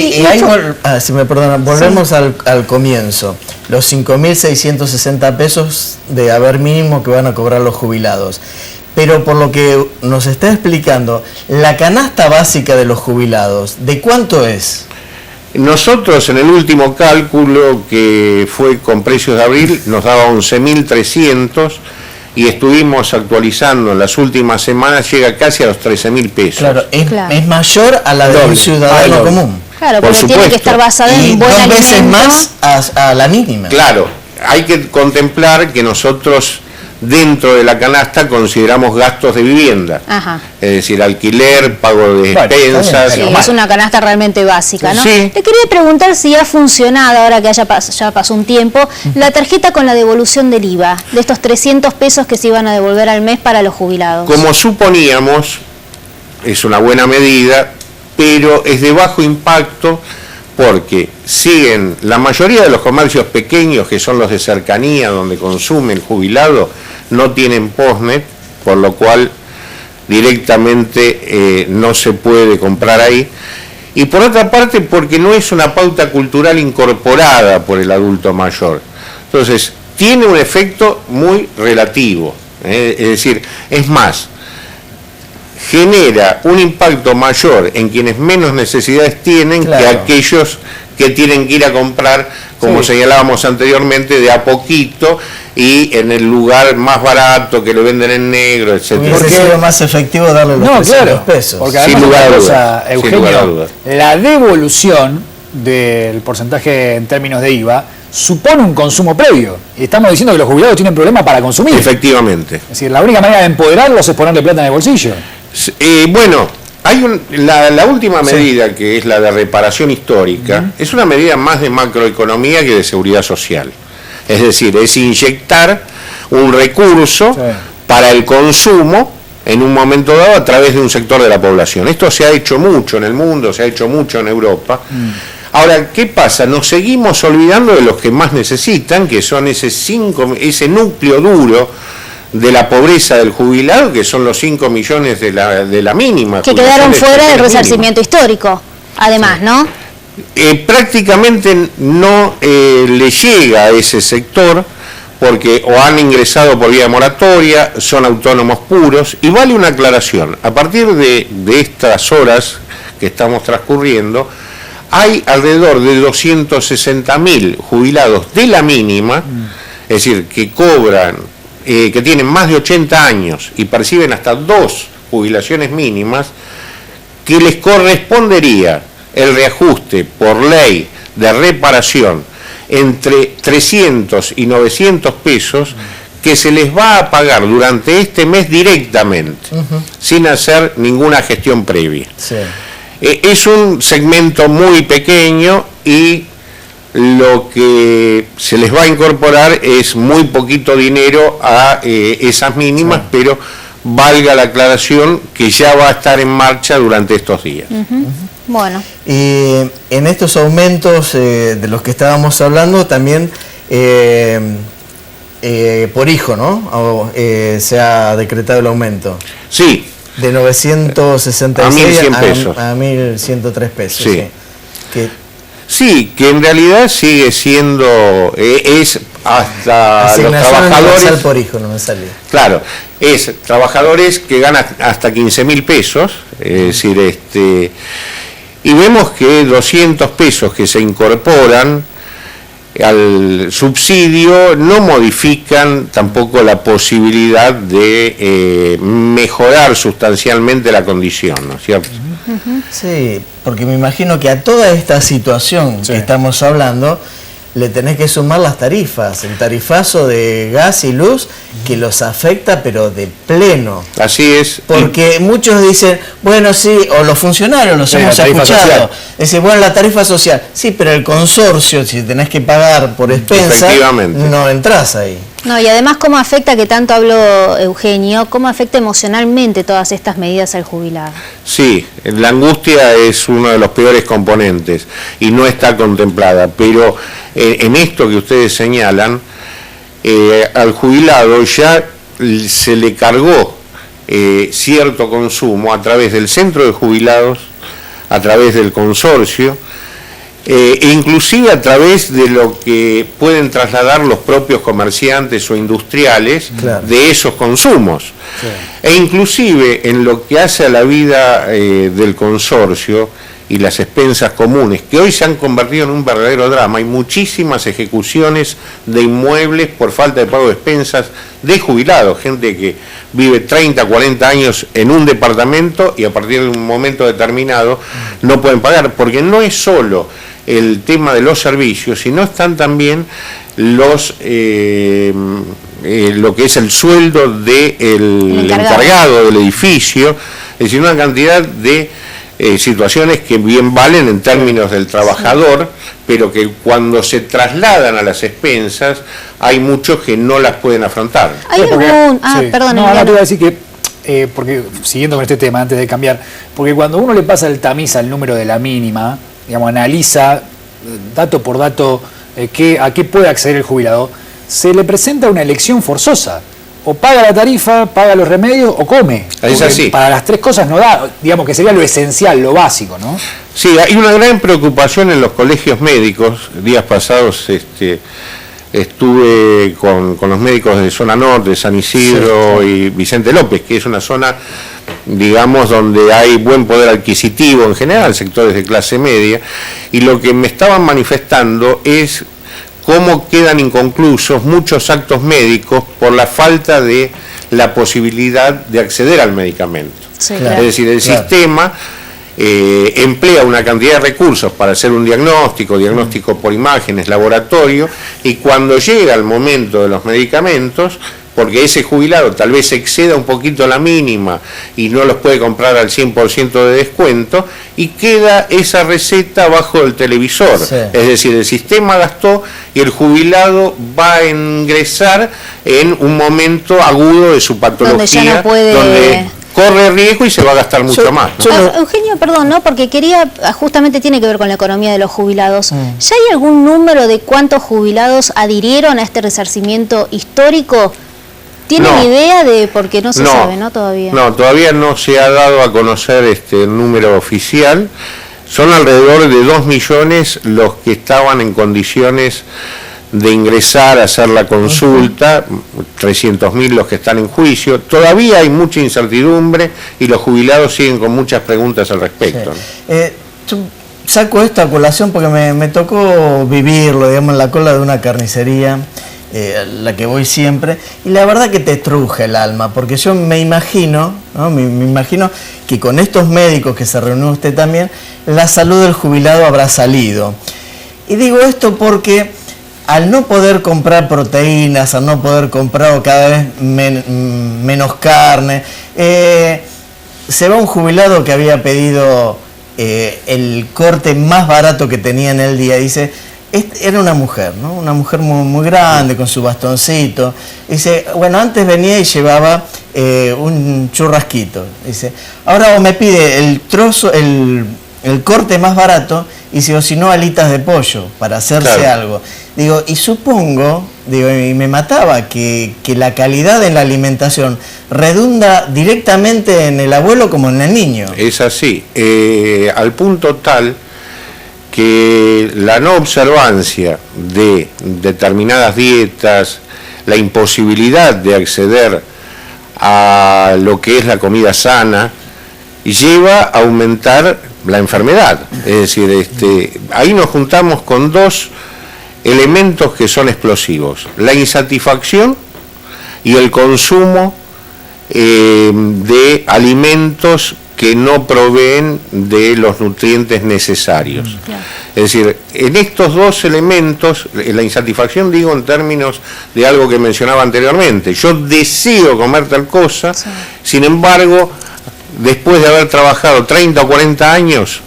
Y ahí, si me perdonan, volvemos al comienzo. Los 5.660 pesos de haber mínimo que van a cobrar los jubilados. Pero por lo que nos está explicando, la canasta básica de los jubilados, ¿de cuánto es? Nosotros en el último cálculo, que fue con precios de abril, nos daba 11.300 y estuvimos actualizando en las últimas semanas, llega casi a los 13.000 pesos. Claro, es mayor a la de un ciudadano común. Claro, porque tiene que estar basada en buen alimento. 2 veces más a la mínima. Claro, hay que contemplar que nosotros dentro de la canasta consideramos gastos de vivienda. Ajá. Es decir, alquiler, pago de despensas. Sí, es una canasta realmente básica, ¿no? Sí. Te quería preguntar si ha funcionado, ahora que ya pasó un tiempo, la tarjeta con la devolución del IVA, de estos 300 pesos que se iban a devolver al mes para los jubilados. Como suponíamos, es una buena medida, pero es de bajo impacto porque siguen la mayoría de los comercios pequeños, que son los de cercanía, donde consume el jubilado, no tienen postnet, por lo cual directamente no se puede comprar ahí. Y por otra parte, porque no es una pauta cultural incorporada por el adulto mayor. Entonces, tiene un efecto muy relativo. Es decir, es más, genera un impacto mayor en quienes menos necesidades tienen que aquellos que tienen que ir a comprar, como señalábamos anteriormente, de a poquito y en el lugar más barato, que lo venden en negro, etc. Porque es lo más efectivo darle los 300 pesos. Porque además, sin lugar a dudas, Eugenio, la devolución del porcentaje en términos de IVA supone un consumo previo. Y estamos diciendo que los jubilados tienen problemas para consumir. Efectivamente. Es decir, la única manera de empoderarlos es ponerle plata en el bolsillo. Bueno, hay la última medida, que es la de reparación histórica, es una medida más de macroeconomía que de seguridad social. Es decir, es inyectar un recurso para el consumo en un momento dado a través de un sector de la población. Esto se ha hecho mucho en el mundo, se ha hecho mucho en Europa. Ahora, ¿qué pasa? Nos seguimos olvidando de los que más necesitan, que son ese núcleo duro de la pobreza del jubilado, que son los 5 millones de la mínima. Que quedaron fuera del resarcimiento histórico, además, ¿no? Prácticamente no le llega a ese sector, porque o han ingresado por vía moratoria, son autónomos puros, y vale una aclaración. A partir de estas horas que estamos transcurriendo, hay alrededor de 260.000 jubilados de la mínima, es decir, que cobran, que tienen más de 80 años y perciben hasta 2 jubilaciones mínimas, que les correspondería el reajuste por ley de reparación entre 300 y 900 pesos, que se les va a pagar durante este mes directamente, sin hacer ninguna gestión previa. Es un segmento muy pequeño y lo que se les va a incorporar es muy poquito dinero a esas mínimas, pero valga la aclaración que ya va a estar en marcha durante estos días. Bueno. Y en estos aumentos de los que estábamos hablando, también por hijo, ¿no? Se ha decretado el aumento. Sí. De 966 a 1.100 pesos. A 1.103 pesos. Sí. Sí, que en realidad sigue siendo, es hasta los trabajadores por hijo, no me sale. Claro, es trabajadores que ganan hasta 15.000 pesos, es decir, y vemos que 200 pesos que se incorporan al subsidio no modifican tampoco la posibilidad de mejorar sustancialmente la condición, ¿no es cierto? Sí, porque me imagino que a toda esta situación que estamos hablando le tenés que sumar las tarifas, el tarifazo de gas y luz que los afecta pero de pleno. Así es. Porque muchos dicen, bueno, sí, o los funcionarios los hemos escuchado, dicen, bueno, la tarifa social, sí, pero el consorcio, si tenés que pagar por expensa, no entras ahí. No, y además, ¿cómo afecta, que tanto habló Eugenio, cómo afecta emocionalmente todas estas medidas al jubilado? Sí, la angustia es uno de los peores componentes y no está contemplada, pero en esto que ustedes señalan, al jubilado ya se le cargó cierto consumo a través del centro de jubilados, a través del consorcio, inclusive a través de lo que pueden trasladar los propios comerciantes o industriales de esos consumos. Sí. E inclusive en lo que hace a la vida del consorcio y las expensas comunes, que hoy se han convertido en un verdadero drama. Hay muchísimas ejecuciones de inmuebles por falta de pago de expensas de jubilados, gente que vive 30, 40 años en un departamento y a partir de un momento determinado no pueden pagar, porque no es solo el tema de los servicios, sino están también los lo que es el sueldo del encargado del edificio, es decir, una cantidad de situaciones que bien valen en términos del trabajador, pero que cuando se trasladan a las expensas hay muchos que no las pueden afrontar. ¿Hay algún...? Perdón. No, te iba a decir que, porque siguiendo con este tema, antes de cambiar, porque cuando uno le pasa el tamiz al número de la mínima, digamos, analiza dato por dato a qué puede acceder el jubilado, se le presenta una elección forzosa. O paga la tarifa, paga los remedios o come. Es así. Para las tres cosas no da, digamos que sería lo esencial, lo básico, ¿no? Sí, hay una gran preocupación en los colegios médicos. Días pasados estuve con los médicos de zona norte, de San Isidro y Vicente López, que es una zona, digamos, donde hay buen poder adquisitivo en general, sectores de clase media, y lo que me estaban manifestando es cómo quedan inconclusos muchos actos médicos por la falta de la posibilidad de acceder al medicamento. Sí, claro. Es decir, el sistema emplea una cantidad de recursos para hacer un diagnóstico por imágenes, laboratorio, y cuando llega el momento de los medicamentos, porque ese jubilado tal vez exceda un poquito la mínima y no los puede comprar al 100% de descuento, y queda esa receta bajo el televisor. Sí. Es decir, el sistema gastó y el jubilado va a ingresar en un momento agudo de su patología, donde ya no puede... donde corre riesgo y se va a gastar mucho más, ¿no? Eugenio, perdón, ¿no? Porque justamente tiene que ver con la economía de los jubilados. ¿Ya hay algún número de cuántos jubilados adhirieron a este resarcimiento histórico? ¿Tienen idea de...? Porque no se sabe, ¿no? Todavía. No, todavía no se ha dado a conocer el número oficial. Son alrededor de 2 millones los que estaban en condiciones de ingresar a hacer la consulta, 300.000 los que están en juicio. Todavía hay mucha incertidumbre y los jubilados siguen con muchas preguntas al respecto. Yo saco esta colación porque me tocó vivirlo, digamos, en la cola de una carnicería, la que voy siempre, y la verdad que te truje el alma, porque yo me imagino, ¿no? me imagino que con estos médicos que se reunió usted también, la salud del jubilado habrá salido. Y digo esto porque al no poder comprar proteínas, al no poder comprar cada vez menos carne, se va un jubilado que había pedido el corte más barato que tenía en el día, dice... Era una mujer, ¿no? Una mujer muy, muy grande, con su bastoncito. Dice, bueno, antes venía y llevaba un churrasquito. Dice, ahora me pide el trozo, el corte más barato, y si no, alitas de pollo, para hacerse algo. Digo, y supongo, y me mataba, que la calidad en la alimentación redunda directamente en el abuelo como en el niño. Es así, al punto tal que la no observancia de determinadas dietas, la imposibilidad de acceder a lo que es la comida sana, lleva a aumentar la enfermedad. Es decir, ahí nos juntamos con dos elementos que son explosivos: la insatisfacción y el consumo de alimentos que no proveen de los nutrientes necesarios. Claro. Es decir, en estos dos elementos, la insatisfacción, digo en términos de algo que mencionaba anteriormente, yo deseo comer tal cosa, sin embargo, después de haber trabajado 30 o 40 años,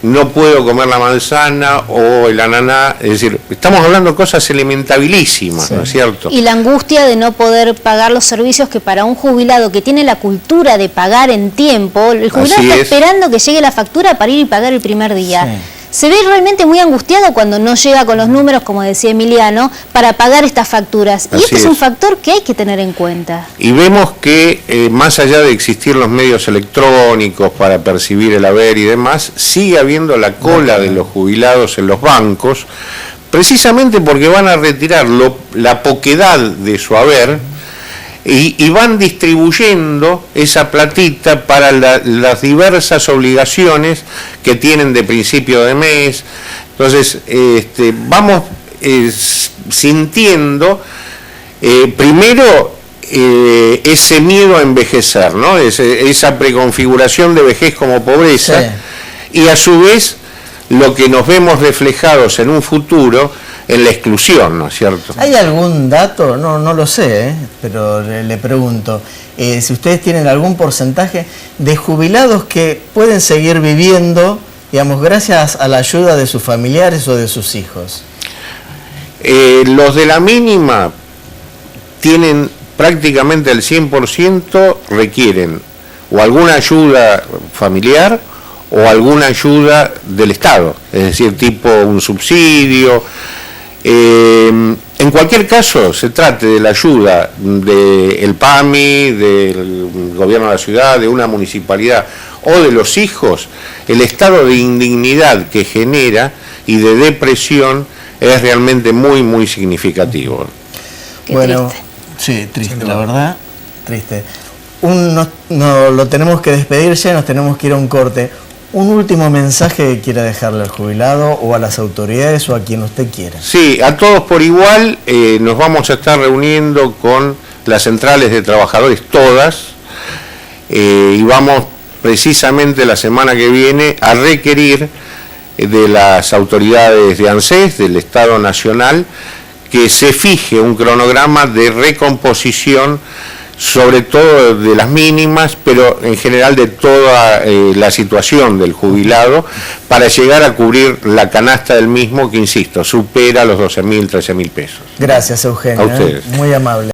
no puedo comer la manzana o el ananá. Es decir, estamos hablando de cosas elementabilísimas, ¿no es cierto? Y la angustia de no poder pagar los servicios que para un jubilado que tiene la cultura de pagar en tiempo, el jubilado está esperando que llegue la factura para ir y pagar el primer día. se ve realmente muy angustiado cuando no llega con los números, como decía Emiliano, para pagar estas facturas. Y Así este es un es. factor que hay que tener en cuenta. Y vemos que más allá de existir los medios electrónicos para percibir el haber y demás, sigue habiendo la cola de los jubilados en los bancos, precisamente porque van a retirar la poquedad de su haber y van distribuyendo esa platita para las diversas obligaciones que tienen de principio de mes. Entonces, vamos sintiendo primero ese miedo a envejecer, ¿no? Esa preconfiguración de vejez como pobreza, sí. Y a su vez lo que nos vemos reflejados en un futuro en la exclusión, ¿no es cierto? ¿Hay algún dato? No lo sé, pero le pregunto, si ustedes tienen algún porcentaje de jubilados que pueden seguir viviendo, digamos, gracias a la ayuda de sus familiares o de sus hijos. Los de la mínima tienen prácticamente el 100%, requieren o alguna ayuda familiar o alguna ayuda del Estado, es decir, tipo un subsidio. En cualquier caso, se trate de la ayuda del PAMI, del gobierno de la ciudad, de una municipalidad o de los hijos, el estado de indignidad que genera y de depresión es realmente muy, muy significativo. Qué bueno, triste. Sí, triste, la verdad, triste. Lo tenemos que despedir ya, nos tenemos que ir a un corte. ¿Un último mensaje que quiera dejarle al jubilado o a las autoridades o a quien usted quiera? Sí, a todos por igual. Nos vamos a estar reuniendo con las centrales de trabajadores todas y vamos precisamente la semana que viene a requerir de las autoridades de ANSES, del Estado Nacional, que se fije un cronograma de recomposición, sobre todo de las mínimas, pero en general de toda la situación del jubilado, para llegar a cubrir la canasta del mismo, que insisto, supera los 12.000, 13.000 pesos. Gracias, Eugenio. A ustedes. Muy amable.